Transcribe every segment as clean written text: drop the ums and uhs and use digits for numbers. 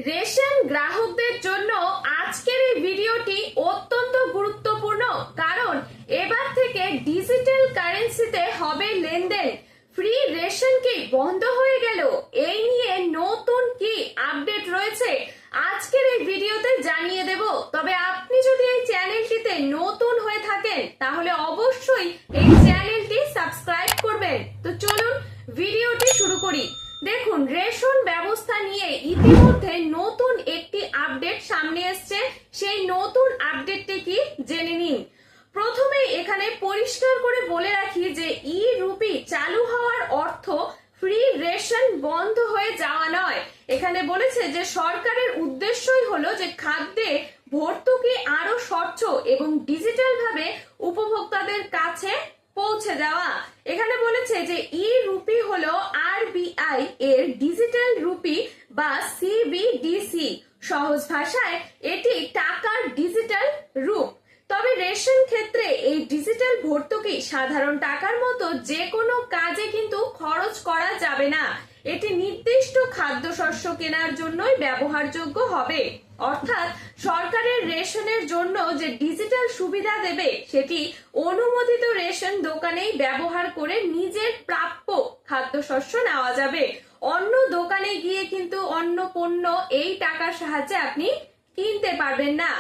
Ration গ্রাহকদের জন্য আজকের এই ভিডিওটি অত্যন্ত গুরুত্বপূর্ণ, কারণ এবার থেকে ডিজিটাল কারেন্সিতে হবে লেনদেন। ফ্রি রেশন কি বন্ধ হয়ে গেল? এই নিয়ে নতুন কি আপডেট রয়েছে আজকের এই ভিডিওতে জানিয়ে দেব। তবে আপনি যদি এই চ্যানেলটিতে নতুন হয়ে থাকেন তাহলে অবশ্যই এই চ্যানেলটি সাবস্ক্রাইব করবেন। তো চলুন ভিডিওটি শুরু করি। দেখুন, রেশন ব্যবস্থা নিয়ে ইতিমধ্যে নতুন একটি আপডেট সামনে এসছে। সেই নতুন আপডেটটি কি জেনে নিন। প্রথমে এখানে পরিষ্কার করে বলে রাখি যে ই রুপি চালু হওয়ার অর্থ ফ্রি রেশন বন্ধ হয়ে যাওয়া নয়। এখানে বলেছে যে সরকারের উদ্দেশ্যই হলো যে খাদ্যে ভর্তুকি আরো স্বচ্ছ এবং ডিজিটাল ভাবে উপভোক্তাদের কাছে পৌঁছে দেওয়া। এখানে বলেছে যে ই রুপি হলো আরবিআই এর ডিজিটাল রুপি বা সিবিডিসি। সহজ ভাষায় এটি টাকার ডিজিটাল রূপ। তবে রেশন ক্ষেত্রে এই ডিজিটাল ভর্তুকি সাধারণ টাকার মতো যে কোনো কাজে কিন্তু খরচ করা যাবে না। এটি নির্দিষ্ট খাদ্যশস্য কেনার জন্যই ব্যবহারযোগ্য হবে। অর্থাৎ সরকারের রেশনের জন্য যে ডিজিটাল সুবিধা দেবে সেটি অনুমোদিত রেশন দোকানেই ব্যবহার করে নিজের প্রাপ্য খাদ্যশস্য নেওয়া যাবে। অন্য দোকানে গিয়ে কিন্তু অন্য পণ্য এই টাকার সাহায্যে আপনি কিনতে পারবেন না।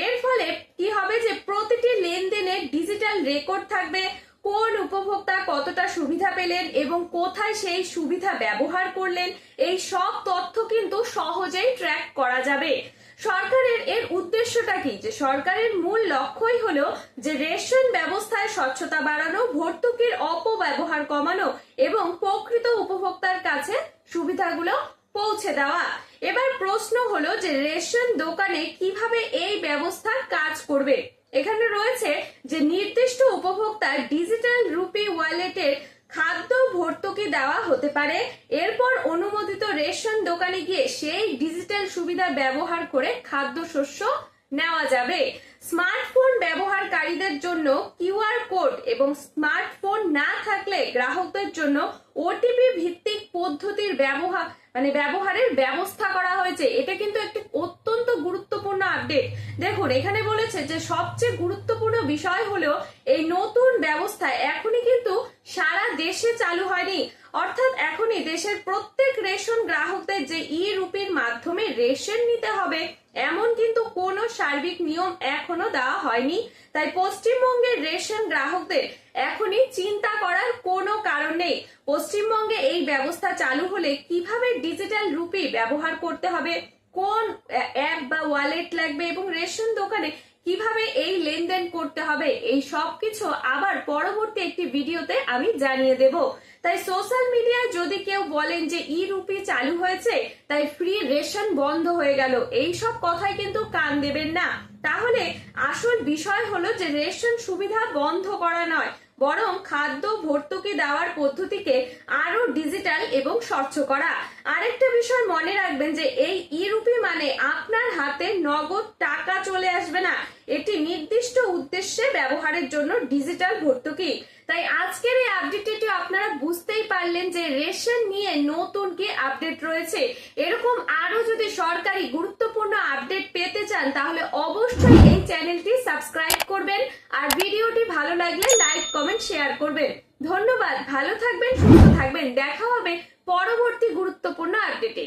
এর ফলে কি হবে যে প্রতিটি লেনদেনে ডিজিটাল রেকর্ড থাকবে। কোন উপভোক্তা কতটা সুবিধা পেলেন এবং কোথায় সেই সুবিধা ব্যবহার করলেন, এই সব তথ্য কিন্তু সহজেই ট্র্যাক করা যাবে। সরকারের এর উদ্দেশ্যটা কি? যে সরকারের মূল লক্ষ্যই হলো যে রেশন ব্যবস্থায় স্বচ্ছতা বাড়ানো, ভর্তুকির অপব্যবহার কমানো এবং প্রকৃত উপভোক্তার কাছে সুবিধাগুলো পৌঁছে দেওয়া। এবার প্রশ্ন হলো যে রেশন দোকানে কিভাবে এই ব্যবস্থা কাজ করবে। এখানে রয়েছে যে নির্দিষ্ট উপভোক্তার ডিজিটাল রুপি ওয়ালেটের খাদ্য ভর্তুকি দেওয়া হতে পারে। এরপর অনুমোদিত রেশন দোকানে গিয়ে সেই ডিজিটাল সুবিধা ব্যবহার করে খাদ্যশস্য নেওয়া যাবে। স্মার্টফোন ব্যবহারকারীদের জন্য কিউআর কোড এবং স্মার্টফোন না থাকলে গ্রাহকদের জন্য ওটিপি ভিত্তিক পদ্ধতির ব্যবহারের ব্যবস্থা করা হয়েছে। এটা কিন্তু একটি অত্যন্ত গুরুত্বপূর্ণ আপডেট। দেখুন, এখানে বলেছে যে সবচেয়ে গুরুত্বপূর্ণ বিষয় হলো এই নতুন ব্যবস্থা এখনই কিন্তু সারা দেশে চালু হয়নি। অর্থাৎ এখনই দেশের প্রত্যেক রেশন গ্রাহকদের যে ই রুপির মাধ্যমে রেশন নিতে হবে এমন কিন্তু কোনো সার্বিক নিয়ম এখনো দেওয়া হয়নি। তাই পশ্চিমবঙ্গের রেশন গ্রাহকদের এখনই চিন্তা করার কোনো কারণ নেই। পশ্চিমবঙ্গে এই ব্যবস্থা চালু হলে কিভাবে ডিজিটাল রুপি ব্যবহার করতে হবে, কোন অ্যাপ বা ওয়ালেট লাগবে এবং রেশন দোকানে কিভাবে এই লেনদেন করতে হবে, এই সব কিছু আবার পরবর্তী একটি ভিডিওতে আমি জানিয়ে দেব। তাই সোশ্যাল মিডিয়ায় যদি কেউ বলেন যে ই রুপি চালু হয়েছে তাই ফ্রি রেশন বন্ধ হয়ে গেল, এই সব কথাই কিন্তু কান দেবেন না। তাহলে আসল বিষয় হলো যে রেশন সুবিধা বন্ধ করা নয়, বরং খাদ্য ভর্তুকি দেওয়ার পদ্ধতিকে আরো ডিজিটাল এবং স্বচ্ছ করা। আরেকটা বিষয় মনে রাখবেন যে এই ই রুপি মানে আপনার হাতে নগদ টাকা চলে আসবে না, এটি নির্দিষ্ট উদ্দেশ্যে ব্যবহারের জন্য ডিজিটাল ভর্তুকি। তাই আজকের এই আপডেটটি আপনারা বুঝতেই পারলেন যে রেশন নিয়ে নতুন কি আপডেট রয়েছে। এরকম আরো যদি সরকারি গুরুত্বপূর্ণ আপডেট পেতে চান তাহলে অবশ্যই এই চ্যানেলটি সাবস্ক্রাইব করবেন আর ভিডিওটি ভালো লাগলে লাইক, কমেন্ট, শেয়ার করবেন। ধন্যবাদ, ভালো থাকবেন, সুস্থ থাকবেন। দেখা হবে পরবর্তী গুরুত্বপূর্ণ আপডেটে।